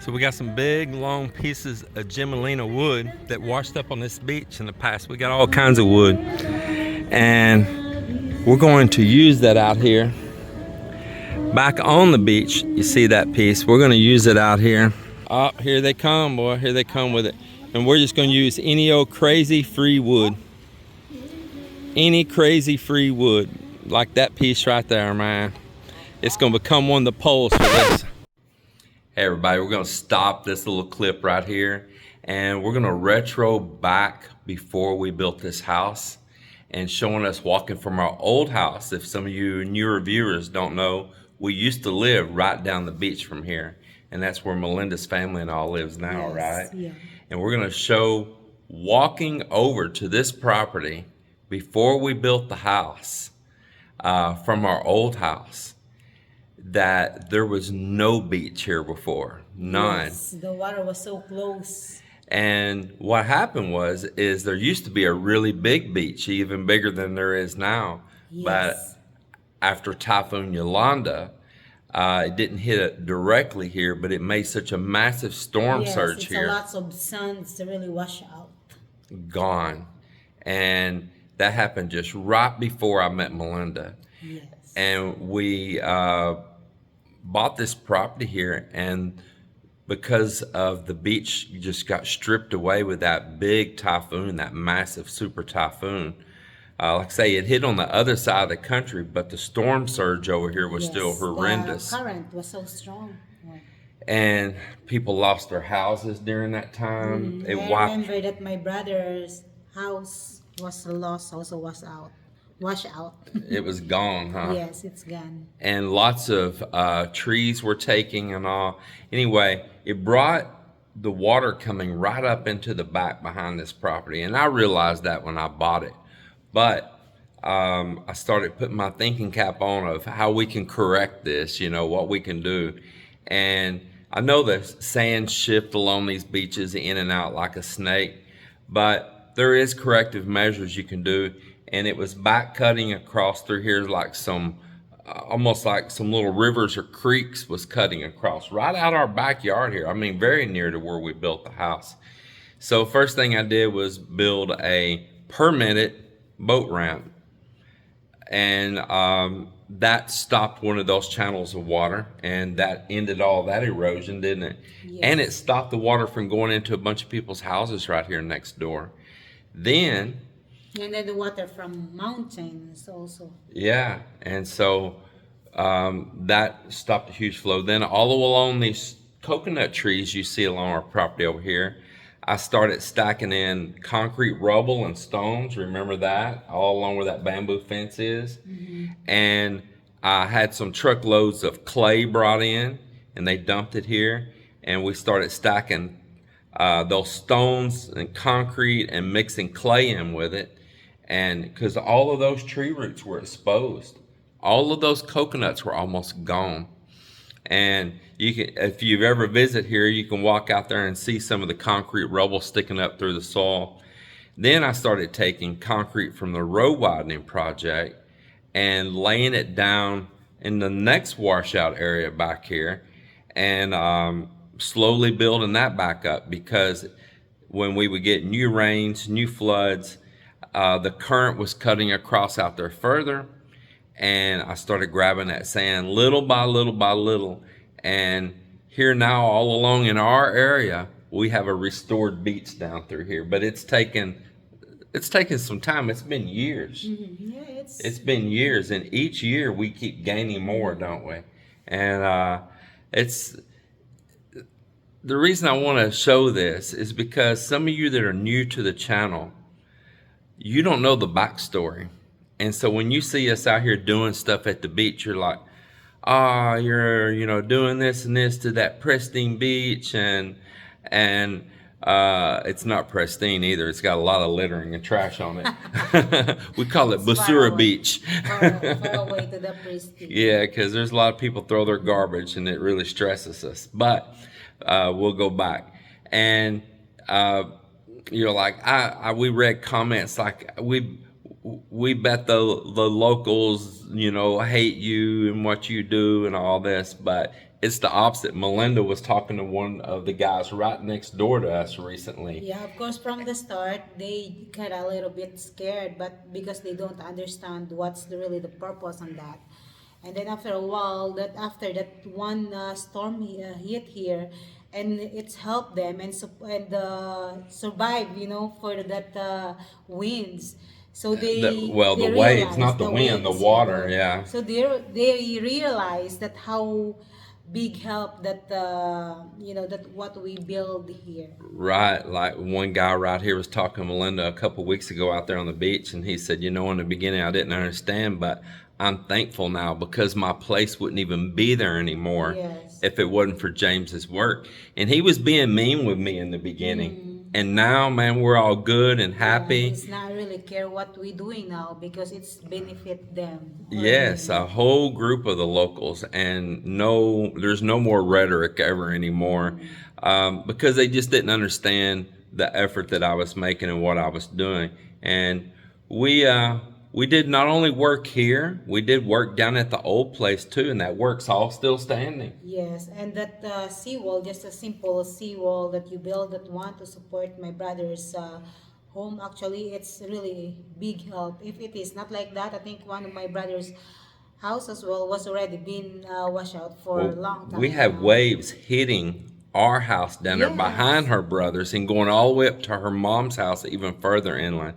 So we got some big long pieces of Gemelina wood that washed up on this beach in the past. We got all kinds of wood, and we're going to use that out here. Back on the beach, you see that piece. We're going to use it out here. Oh, here they come, boy. Here they come with it. And we're just going to use any old crazy free wood. Any crazy free wood. Like that piece right there, man. It's going to become one of the poles for this. Hey everybody, we're going to stop this little clip right here, and we're going to retro back before we built this house and showing us walking from our old house. If some of you newer viewers don't know, we used to live right down the beach from here, and that's where Melinda's family and all lives now. Yes, right? Yeah. And we're going to show walking over to this property before we built the house from our old house. That there was no beach here before, none. Yes, the water was so close. And what happened is there used to be a really big beach, even bigger than there is now. Yes. But after Typhoon Yolanda, it didn't hit it directly here, but it made such a massive storm surge here. Lots of sun to really wash out. Gone. And that happened just right before I met Melinda. Yes. And we bought this property here, and because of the beach just got stripped away with that big typhoon, that massive super typhoon. Like I say, it hit on the other side of the country, but the storm surge over here was still horrendous. The current was so strong. Yeah. And people lost their houses during that time. I remember that my brother's house was lost, also was out. Wash out. It was gone, huh? Yes, it's gone. And lots of trees were taking and all. Anyway, it brought the water coming right up into the back behind this property. And I realized that when I bought it. But I started putting my thinking cap on of how we can correct this, you know, what we can do. And I know the sand shift along these beaches in and out like a snake, but there is corrective measures you can do. And it was back cutting across through here like some, almost like some little rivers or creeks was cutting across right out our backyard here. I mean, very near to where we built the house. So first thing I did was build a permitted boat ramp. And that stopped one of those channels of water, and that ended all that erosion, didn't it? Yes. And it stopped the water from going into a bunch of people's houses right here next door. And then the water from mountains also. Yeah, and so that stopped a huge flow. Then all along these coconut trees you see along our property over here, I started stacking in concrete rubble and stones. Remember that? All along where that bamboo fence is. Mm-hmm. And I had some truckloads of clay brought in, and they dumped it here. And we started stacking those stones and concrete and mixing clay in with it. And because all of those tree roots were exposed, all of those coconuts were almost gone. And you can, if you've ever visited here, you can walk out there and see some of the concrete rubble sticking up through the soil. Then I started taking concrete from the road widening project and laying it down in the next washout area back here, and slowly building that back up, because when we would get new rains, new floods, the current was cutting across out there further, and I started grabbing that sand little by little by little. And here now, all along in our area, we have a restored beach down through here. But it's taken some time. It's been years. Mm-hmm. Yeah, it's been years, and each year we keep gaining more, don't we? And it's the reason I want to show this is because some of you that are new to the channel, you don't know the backstory. And so when you see us out here doing stuff at the beach, you're like, you're, you know, doing this and this to that pristine beach, and it's not pristine either. It's got a lot of littering and trash on it. We call it Basura Beach. Far away to the pristine. Yeah, because there's a lot of people throw their garbage, and it really stresses us. But we'll go back. And you're like, we read comments like, we bet the locals, you know, hate you and what you do and all this, but it's the opposite. Melinda was talking to one of the guys right next door to us recently. Yeah, of course, from the start, they kind of a little bit scared, but because they don't understand what's really the purpose on that. And then after a while, that after that one storm hit here, and it's helped them and survive, for that winds. So The they waves, realize not the the wind, the waves, yeah, water, yeah. so they realize that how big help that that what we build here. Right, like one guy right here was talking to Melinda a couple weeks ago out there on the beach, and he said, in the beginning I didn't understand, but I'm thankful now because my place wouldn't even be there anymore Yes. if it wasn't for James's work. And he was being mean with me in the beginning, and now, man, we're all good and Yeah, happy. it's not really care what we doing now because it's benefit them or Yes, him. a whole group of the locals, and there's no more rhetoric ever anymore, because they just didn't understand the effort that I was making and what I was doing. And we did not only work here, we did work down at the old place too, and that work's all still standing. Yes, and that seawall, just a simple seawall that you build that want to support my brother's home. Actually, it's really big help. If it is not like that, I think one of my brother's house as well was already been washed out for a long time We have now. waves hitting our house down there behind Yes. her brother's and going all the way up to her mom's house, even further inland.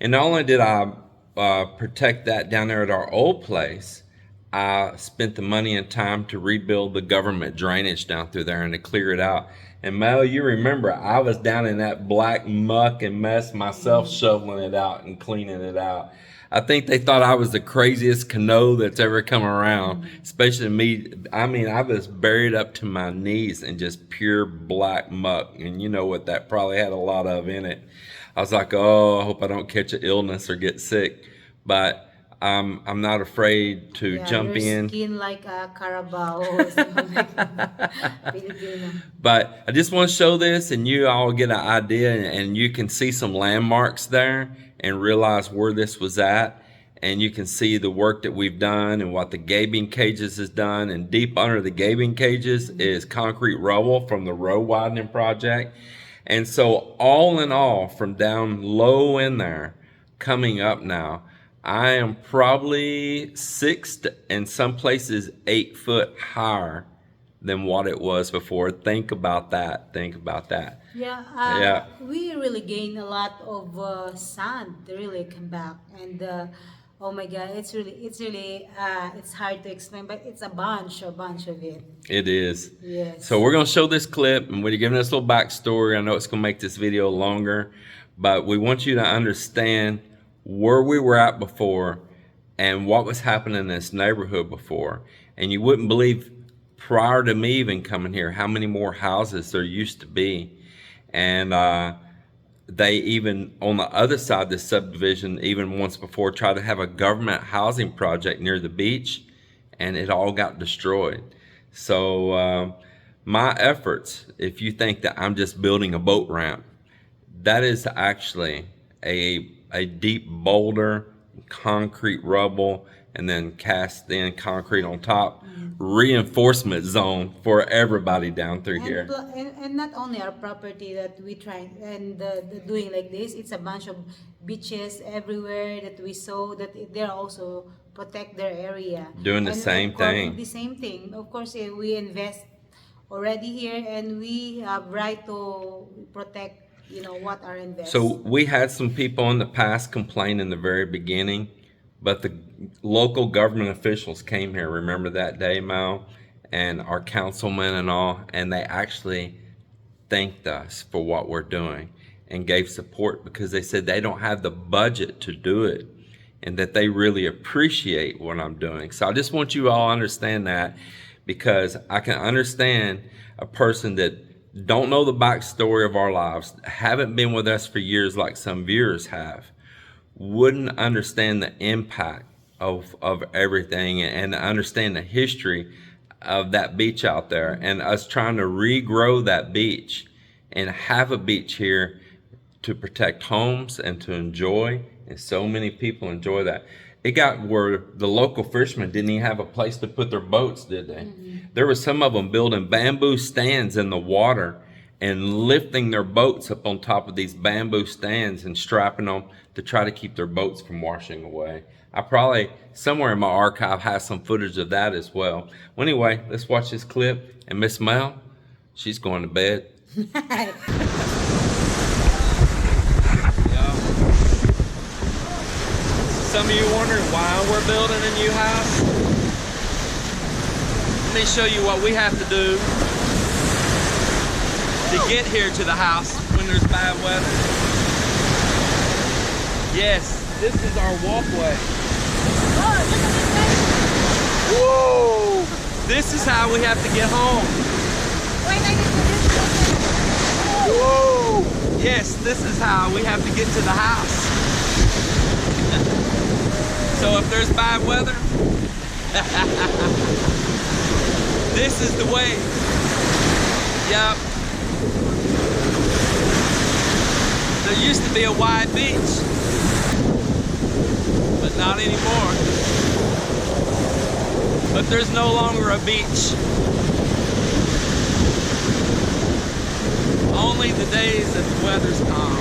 And not only did I protect that down there at our old place, I spent the money and time to rebuild the government drainage down through there and to clear it out. And Mel, you remember I was down in that black muck and mess myself, shoveling it out and cleaning it out. I think they thought I was the craziest canoe that's ever come around, especially me. I mean, I was buried up to my knees in just pure black muck, and you know what that probably had a lot of in it. I was like, oh, I hope I don't catch an illness or get sick, but I'm not afraid to Yeah, jump your in. skin like a carabao or something like that. Filipino. But I just want to show this, and you all get an idea, and you can see some landmarks there and realize where this was at. And you can see the work that we've done and what the gabing cages has done. And deep under the gabing cages is concrete rubble from the road widening project. And so all in all, from down low in there, coming up now, I am probably 6 to, in some places 8 foot higher than what it was before. Think about that. Think about that. Yeah, Yeah. we really gain a lot of sand to really come back, and oh my God, it's hard to explain, but it's a bunch of it. It is. Yes. So we're going to show this clip, and we're giving us a little backstory. I know it's going to make this video longer, but we want you to understand where we were at before and what was happening in this neighborhood before. And you wouldn't believe, prior to me even coming here, how many more houses there used to be. And they even, on the other side of this subdivision, even once before, tried to have a government housing project near the beach, and it all got destroyed. So my efforts, if you think that I'm just building a boat ramp, that is actually a deep boulder, concrete rubble, and then cast in concrete on top, reinforcement zone for everybody down through here. And not only our property that we try and doing like this, it's a bunch of beaches everywhere that we saw that they're also protect their area. Doing the And same of course, thing. The same thing. Of course, we invest already here, and we have right to protect, what our invest. So we had some people in the past complain in the very beginning, but the local government officials came here, remember that day, Mal, and our councilmen and all, and they actually thanked us for what we're doing and gave support because they said they don't have the budget to do it and that they really appreciate what I'm doing. So I just want you all to understand that, because I can understand a person that don't know the backstory of our lives, haven't been with us for years like some viewers have, wouldn't understand the impact of everything and understand the history of that beach out there and us trying to regrow that beach and have a beach here to protect homes and to enjoy, and so many people enjoy that. it got where the local fishermen didn't even have a place to put their boats, did they? There were some of them building bamboo stands in the water and lifting their boats up on top of these bamboo stands and strapping them to try to keep their boats from washing away. I probably, somewhere in my archive, has some footage of that as well. Well, anyway, let's watch this clip. And Miss Mel, she's going to bed. Some of you wondering why we're building a new house? Let me show you what we have to do to get here to the house when there's bad weather. Yes, this is our walkway. Whoa! This is how we have to get home. Whoa! Yes, this is how we have to get to the house. So if there's bad weather, this is the way. Yep. There used to be a wide beach, but not anymore. But there's no longer a beach. Only the days that the weather's calm.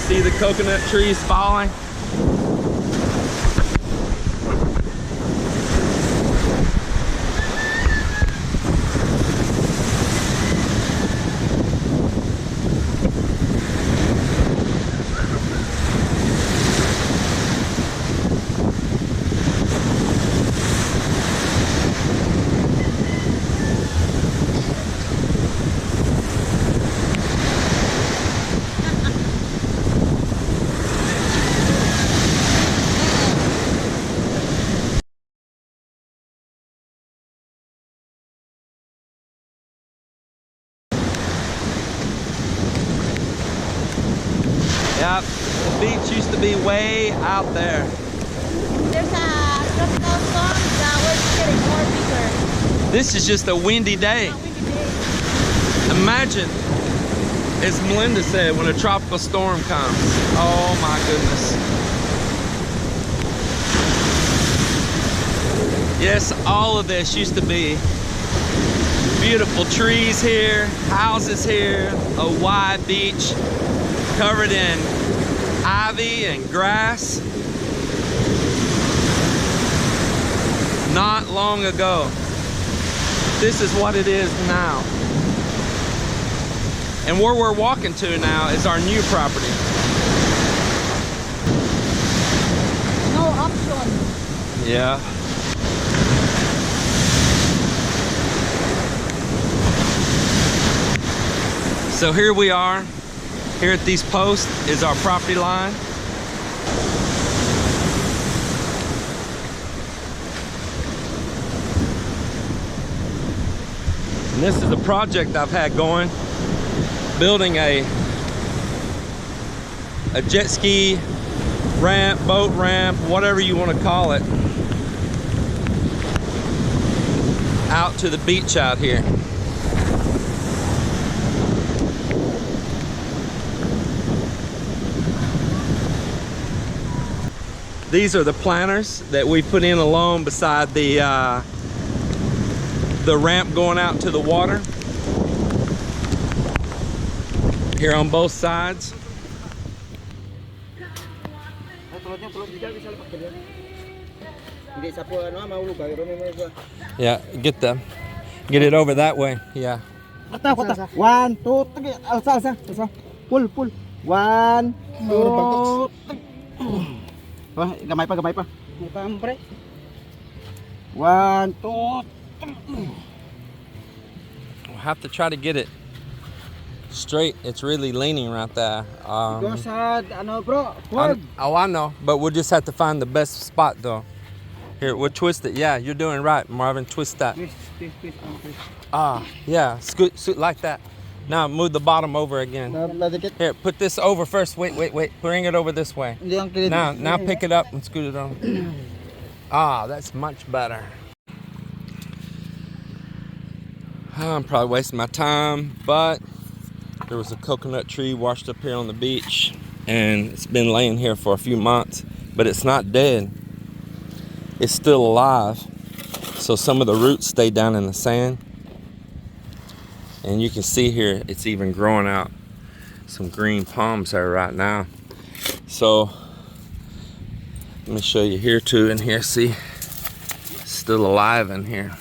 See the coconut trees falling? Yep, the beach used to be way out there. There's a tropical storm that was getting more bigger. This is just a windy day. A windy day. Imagine, as Melinda said, when a tropical storm comes. Oh my goodness. Yes, all of this used to be beautiful trees here, houses here, a wide beach covered in ivy and grass. Not long ago. This is what it is now. And where we're walking to now is our new property. No option. Yeah. So here we are. Here at these posts is our property line. And this is a project I've had going, building a jet ski ramp, boat ramp, whatever you want to call it, out to the beach out here. These are the planters that we put in along beside the ramp going out to the water. Here on both sides. Yeah, get it over that way. Yeah. One, two, three. Alsa. Pull. 1, 2, 3. Gamay pa. 1, 2, 3. We'll have to try to get it straight. It's really leaning right there. I know, but we'll just have to find the best spot though. Here, we'll twist it. Yeah, you're doing right, Marvin. Twist that. Twist. Yeah, scoot like that. Now move the bottom over again. Here, put this over first. Wait. Bring it over this way. Now pick it up and scoot it on. That's much better. I'm probably wasting my time, but There was a coconut tree washed up here on the beach, and it's been laying here for a few months, but it's not dead. It's still alive. So some of the roots stay down in the sand. And you can see here, it's even growing out some green palms there right now. So let me show you here too. In here, see, it's still alive in here.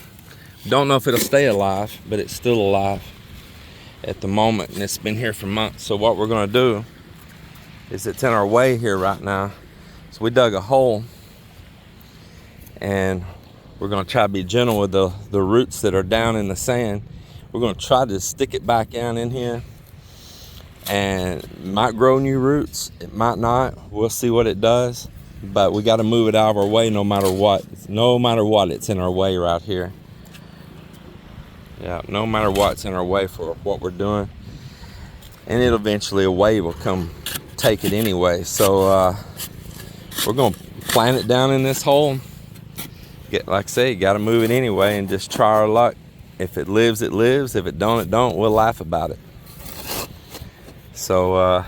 Don't know if it'll stay alive, but it's still alive at the moment, and it's been here for months. So what we're gonna do is, it's in our way here right now. So we dug a hole, and we're gonna try to be gentle with the roots that are down in the sand. We're gonna try to stick it back down in here, and it might grow new roots, it might not. We'll see what it does, but we gotta move it out of our way no matter what. No matter what, it's in our way right here. Yeah, no matter what's in our way for what we're doing. And it'll eventually, a wave will come take it anyway. So we're gonna plant it down in this hole. Like I say, you gotta move it anyway and just try our luck. If it lives, it lives. If it don't, it don't. We'll laugh about it. So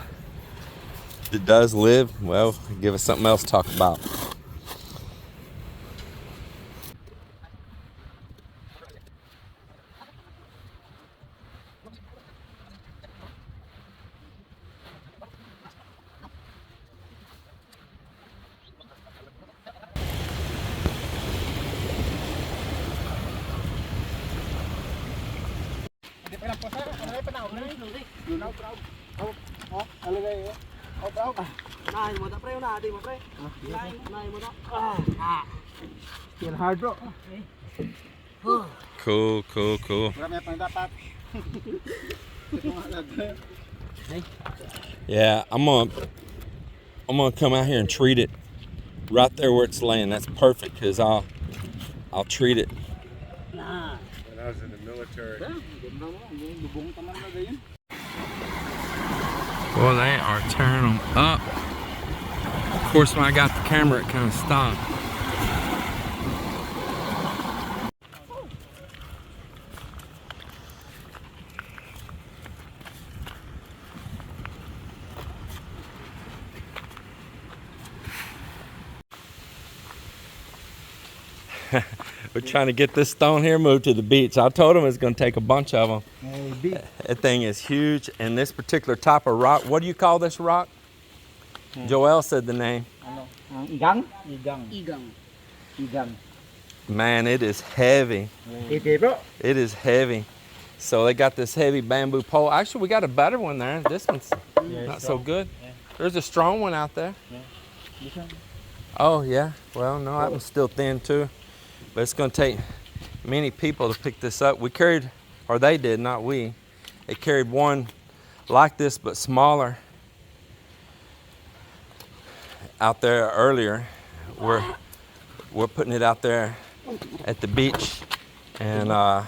if it does live, well, give us something else to talk about. Hard bro. Cool. Yeah, I'm gonna come out here and treat it right there where it's laying. That's perfect, because I'll treat it. When I was in the military. Well, they are tearing them up. Of course, when I got the camera, it kind of stopped. We're trying to get this stone here moved to the beach. I told him it's going to take a bunch of them. That thing is huge, and this particular type of rock, what do you call this rock? Joel said the name. Igang. Man, it is heavy. It is heavy. So they got this heavy bamboo pole. Actually, we got a better one there. This one's not so good. There's a strong one out there. Oh, yeah. Well, no, that one's still thin too. But it's going to take many people to pick this up. We carried, or they did, not we. They carried one like this, but smaller, out there earlier. We're putting it out there at the beach and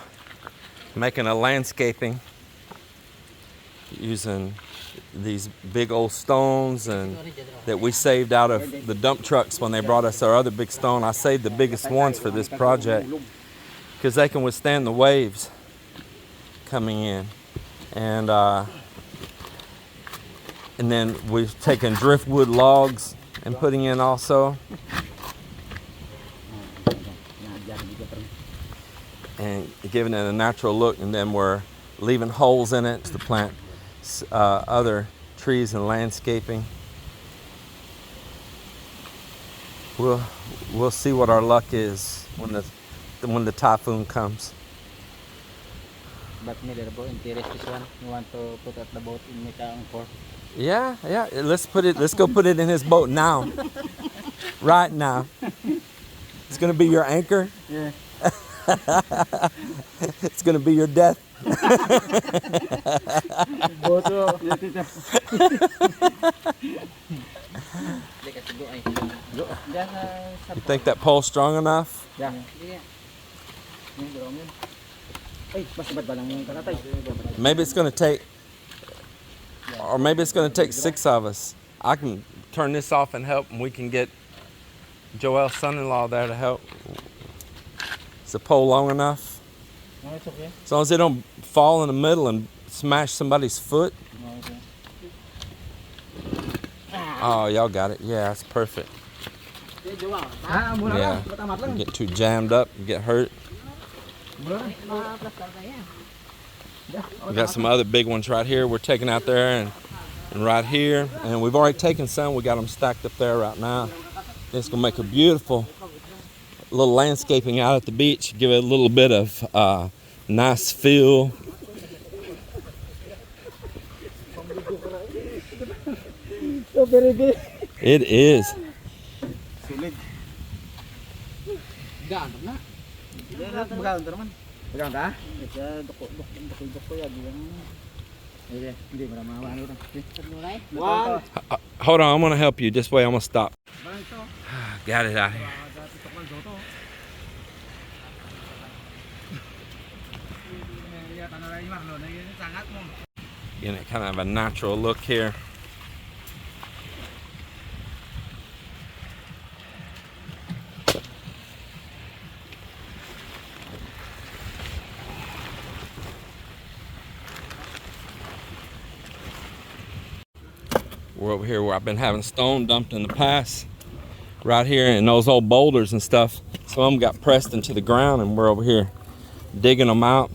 making a landscaping using these big old stones and that we saved out of the dump trucks when they brought us our other big stone. I saved the biggest ones for this project because they can withstand the waves coming in. And then we've taken driftwood logs and putting in also, and giving it a natural look. And then we're leaving holes in it to plant other trees and landscaping. We'll see what our luck is when the typhoon comes. But me bro, interest this one. You want to put at the boat in Mikaang Port? Yeah. Let's go put it in his boat now. Right now. It's gonna be your anchor. Yeah. It's gonna be your death. You think that pole's strong enough? Yeah. Maybe it's gonna take, or maybe it's gonna take 6 of us. I can turn this off and help, and we can get Joel's son-in-law there to help. Is the pole long enough? No, it's okay. As long as they don't fall in the middle and smash somebody's foot. Oh, y'all got it. Yeah, that's perfect. Yeah. You get too jammed up, you get hurt. We got some other big ones right here we're taking out there and right here. And we've already taken some. We got them stacked up there right now. It's going to make a beautiful little landscaping out at the beach. Give it a little bit of nice feel. It is. Hold on, I'm gonna help you. This way, I'm gonna stop. Got it out here. Getting it kind of a natural look here. We're over here where I've been having stone dumped in the past, right here, and those old boulders and stuff. Some of them got pressed into the ground, and we're over here digging them out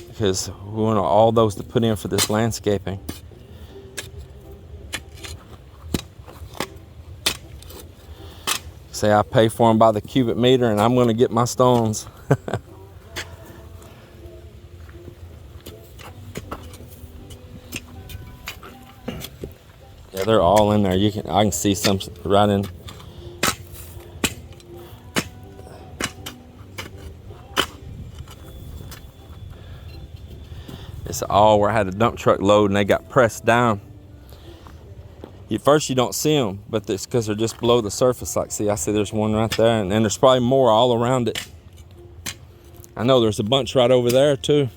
because we want all those to put in for this landscaping. Say I pay for them by the cubic meter, and I'm going to get my stones. Yeah, they're all in there. I can see some right in. It's all where I had a dump truck load and they got pressed down. At first you don't see them, but it's because they're just below the surface. Like, see, I see there's one right there, and then there's probably more all around it. I know there's a bunch right over there too.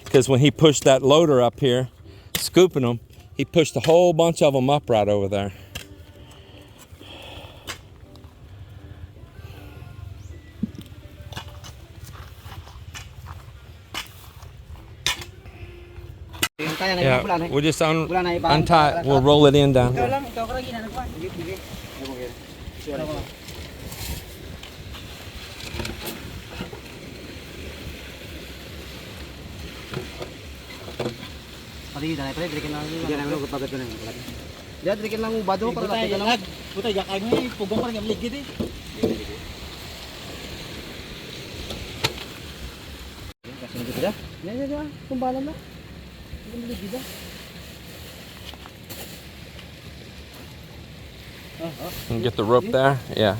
Because when he pushed that loader up here, scooping them, he pushed a whole bunch of them up right over there. Yeah, we'll just untie it. We'll roll it in down here. And get the rope there? Yeah.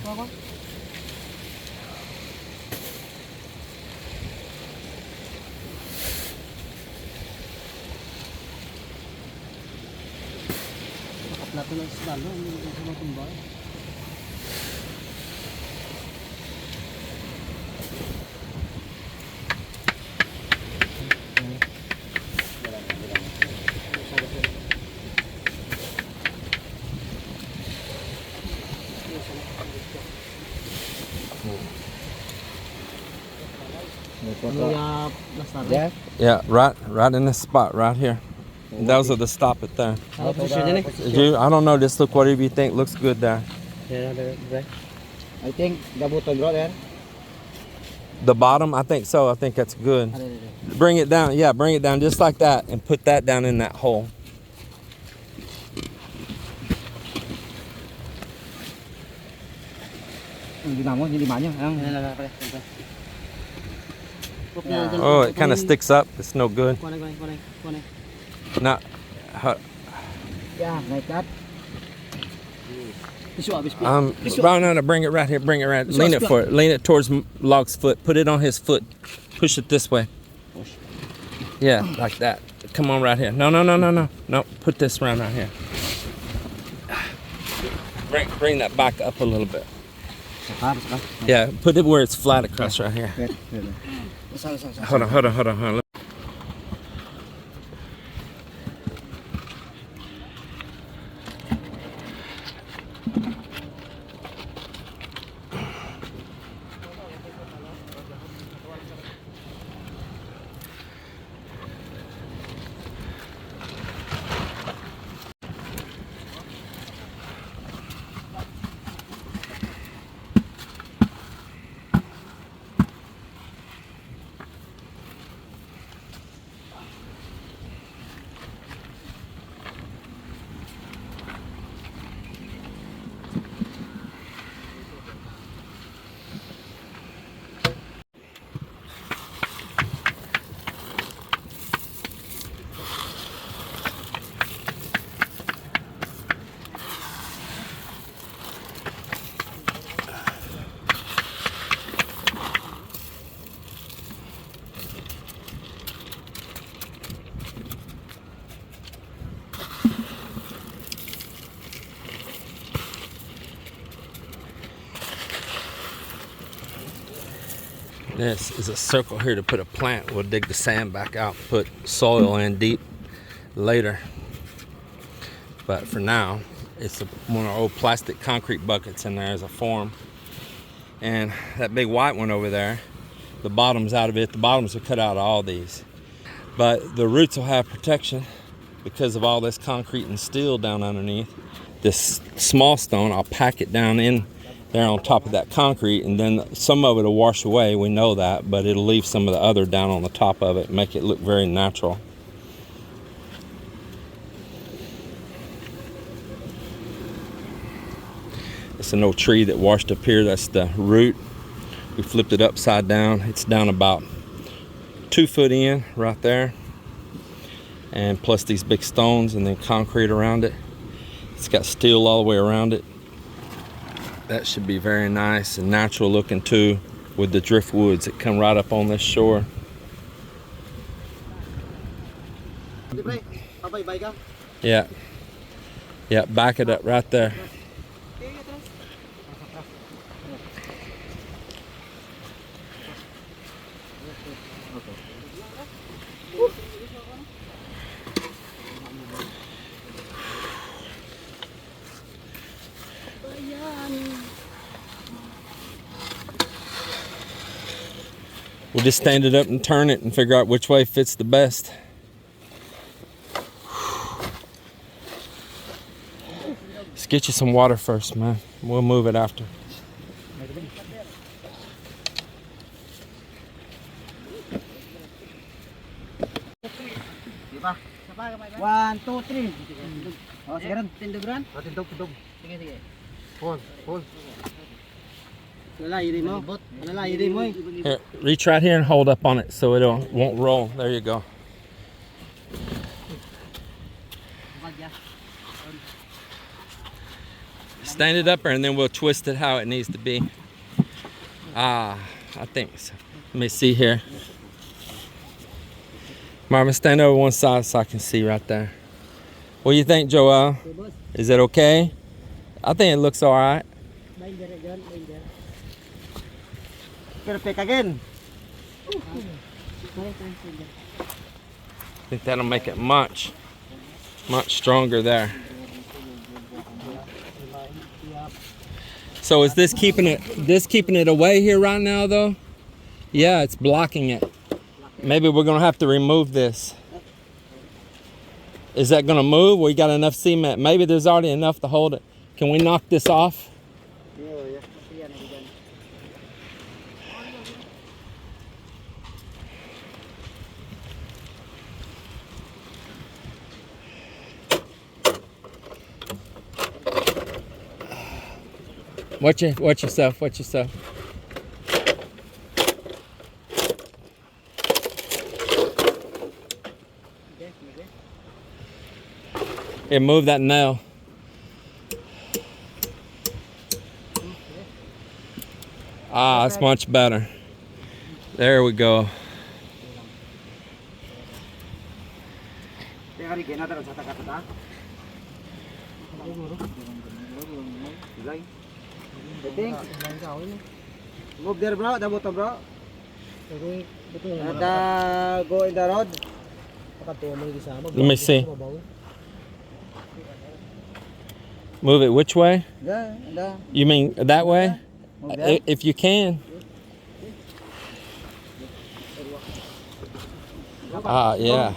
Yeah, right in this spot right here. Those are the stop it there. I don't know, just look whatever you think looks good there. I think the bottom right there. The bottom, I think so. I think that's good. Bring it down. Yeah, bring it down just like that and put that down in that hole. Oh, it kind of sticks up. It's no good. Not. Yeah, like that. Right now, bring it right here. Bring it right. Lean it for it. Lean it towards Log's foot. Put it on his foot. Push it this way. Yeah, like that. Come on, right here. No. Put this around right here. Bring that back up a little bit. Yeah, put it where it's flat across right here. Hold on. This is a circle here to put a plant. We'll dig the sand back out, put soil in deep later. But for now, it's one of our old plastic concrete buckets in there as a form. And that big white one over there, the bottom's out of it. The bottoms are cut out of all these. But the roots will have protection because of all this concrete and steel down underneath. This small stone, I'll pack it down in there on top of that concrete, and then some of it will wash away, we know that, but it'll leave some of the other down on the top of it, make it look very natural. It's an old tree that washed up here, that's the root. We flipped it upside down. It's down about 2 foot in right there. And plus these big stones and then concrete around it. It's got steel all the way around it. That should be very nice and natural looking too, with the driftwoods that come right up on this shore. Yeah. Yeah, back it up right there. We'll just stand it up and turn it and figure out which way fits the best. Let's get you some water first, man. We'll move it after. 1, 2, 3. Oh, sige rin. Tindog rin? Oh, tindog. Sige, sige. Hold. Lalay mo. Here, reach right here and hold up on it so it won't roll. There you go. Stand it up there and then we'll twist it how it needs to be. I think so. Let me see here. Marvin, stand over one side so I can see right there. What do you think, Joel? Is it okay? I think it looks all right. Perfect again. I think that'll make it much stronger there. So is this keeping it away here right now though? Yeah, it's blocking it. Maybe we're gonna have to remove this. Is that gonna move? We got enough cement. Maybe there's already enough to hold it. Can we knock this off? Watch yourself. Here, move that nail. That's much better. There we go. Move there, bro. The bottom, bro. And go in the road. Let me see. Move it which way? Yeah. You mean that way? If you can. Yeah.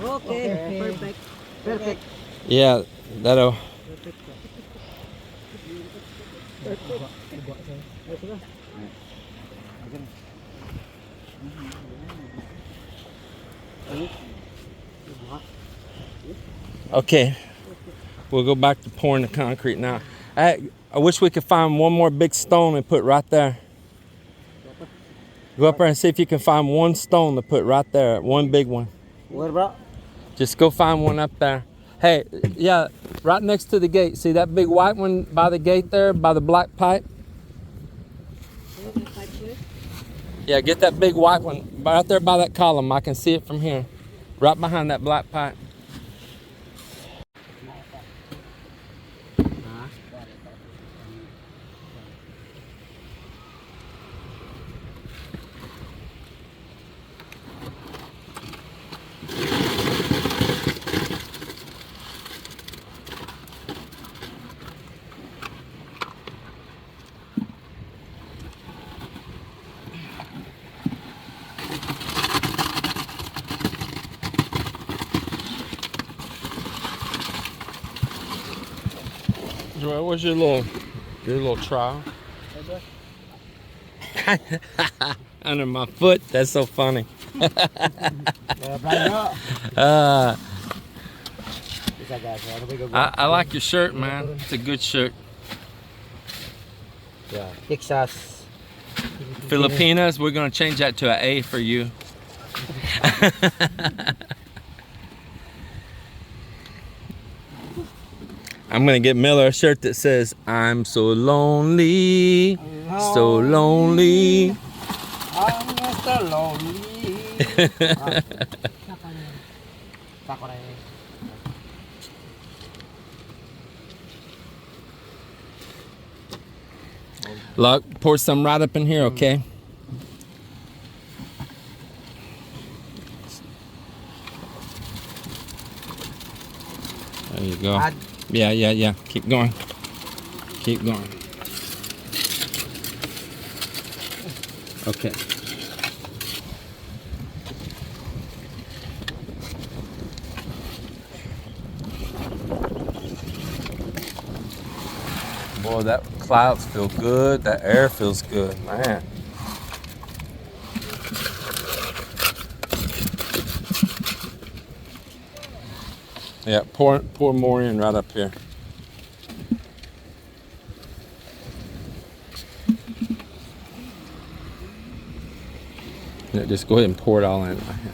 Okay. Perfect. Yeah, that'll. Okay, we'll go back to pouring the concrete now. I wish we could find one more big stone and put right there. Go up there and see if you can find one stone to put right there, one big one. Where, bro? Just go find one up there. Hey, yeah, right next to the gate. See that big white one by the gate there, by the black pipe? Yeah, get that big white one right there by that column. I can see it from here. Right behind that black pipe. Joel, what's your little trial? Under my foot. That's so funny. I like your shirt, man. It's a good shirt. Yeah, Texas. Filipinas, we're gonna change that to an A for you. I'm gonna get Miller a shirt that says, "I'm so lonely, so lonely." I'm Mr. Lonely. Look, pour some right up in here, okay? There you go. Yeah. Keep going. Keep going. Okay. Boy, that clouds feel good. That air feels good, man. Yeah, pour more in right up here. Yeah, just go ahead and pour it all in right here.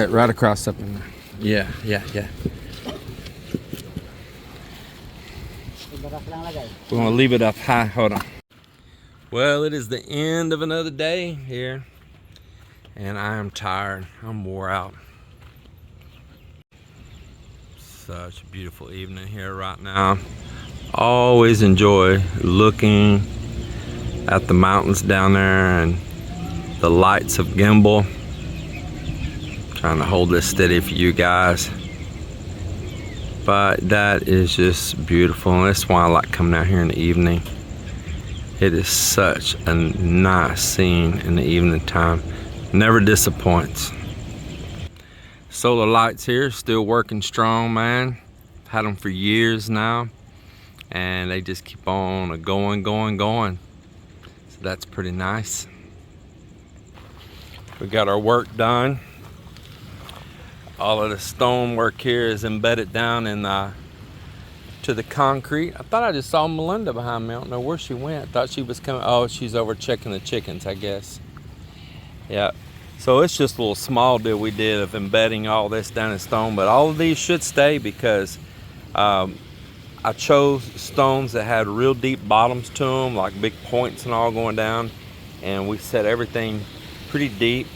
Right across up in there. Yeah. We're gonna leave it up high. Hold on. Well, it is the end of another day here, and I am tired. I'm wore out. Such a beautiful evening here right now. Always enjoy looking at the mountains down there and the lights of Gimbal. Trying to hold this steady for you guys. But that is just beautiful, and that's why I like coming out here in the evening. It is such a nice scene in the evening time. Never disappoints. Solar lights here, still working strong, man. Had them for years now, and they just keep on going. So that's pretty nice. We got our work done. All of the stone work here is embedded down in to the concrete. I thought I just saw Melinda behind me. I don't know where she went. I thought she was coming. Oh, she's over checking the chickens, I guess. Yeah. So it's just a little small deal we did of embedding all this down in stone, but all of these should stay because I chose stones that had real deep bottoms to them, like big points and all going down, and we set everything pretty deep.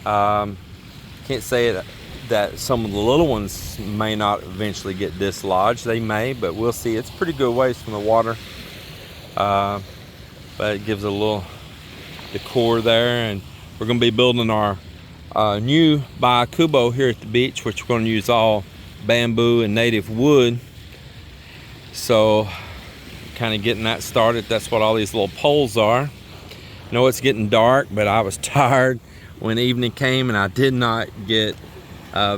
Can't say that some of the little ones may not eventually get dislodged. They may, but we'll see. It's pretty good ways from the water, but it gives a little decor there. And we're going to be building our new Bayakubo here at the beach, which we're going to use all bamboo and native wood. So kind of getting that started. That's what all these little poles are. I know it's getting dark, but I was tired when evening came and I did not get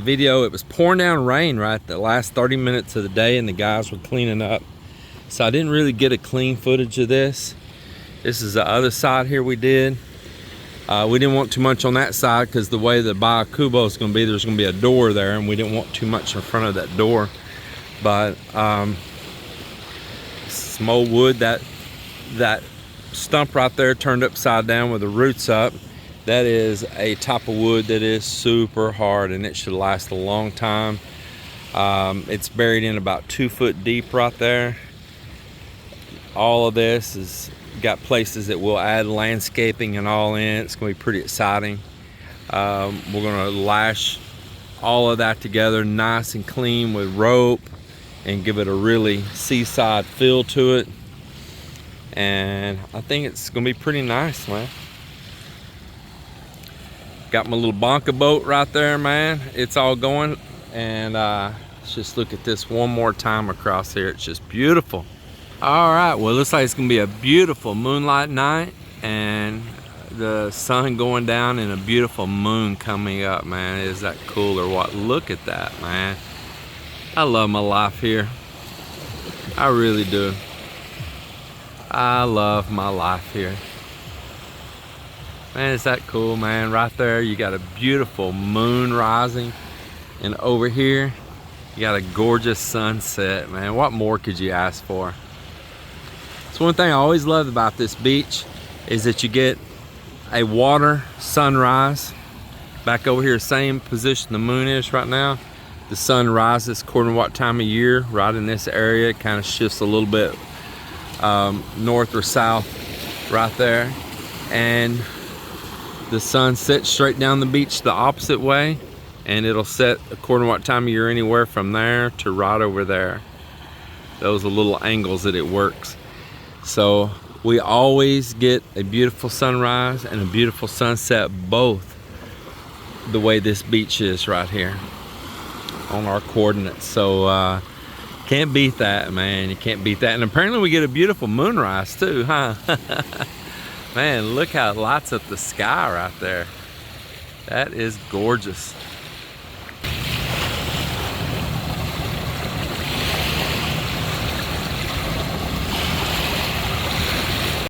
video. It was pouring down rain right the last 30 minutes of the day, and the guys were cleaning up, so I didn't really get a clean footage of this. This is the other side here we did. We didn't want too much on that side because the way the Bayakubo is going to be, there's going to be a door there, and we didn't want too much in front of that door. But some old wood, that stump right there turned upside down with the roots up, that is a type of wood that is super hard, and it should last a long time. It's buried in about 2 foot deep right there. All of this is got places that we'll add landscaping and all in. It's going to be pretty exciting. We're going to lash all of that together nice and clean with rope and give it a really seaside feel to it. And I think it's going to be pretty nice, man. Got my little bonka boat right there, man. It's all going. And let's just look at this one more time across here. It's just beautiful. All right, well, it looks like it's gonna be a beautiful moonlight night and the sun going down and a beautiful moon coming up, man. Is that cool or what? Look at that, man. I love my life here. I really do. I love my life here. Man, is that cool, man? Right there, you got a beautiful moon rising. And over here, you got a gorgeous sunset, man. What more could you ask for? So one thing I always loved about this beach is that you get a water sunrise. Back over here, same position the moon is right now. The sun rises according to what time of year. Right in this area, it kind of shifts a little bit north or south right there. And the sun sets straight down the beach the opposite way. And it'll set according to what time of year, anywhere from there to right over there. Those are little angles that it works. So we always get a beautiful sunrise and a beautiful sunset, both the way this beach is right here on our coordinates. So can't beat that, man. You can't beat that. And apparently we get a beautiful moonrise too, huh? Man, look how it lights up the sky right there. That is gorgeous.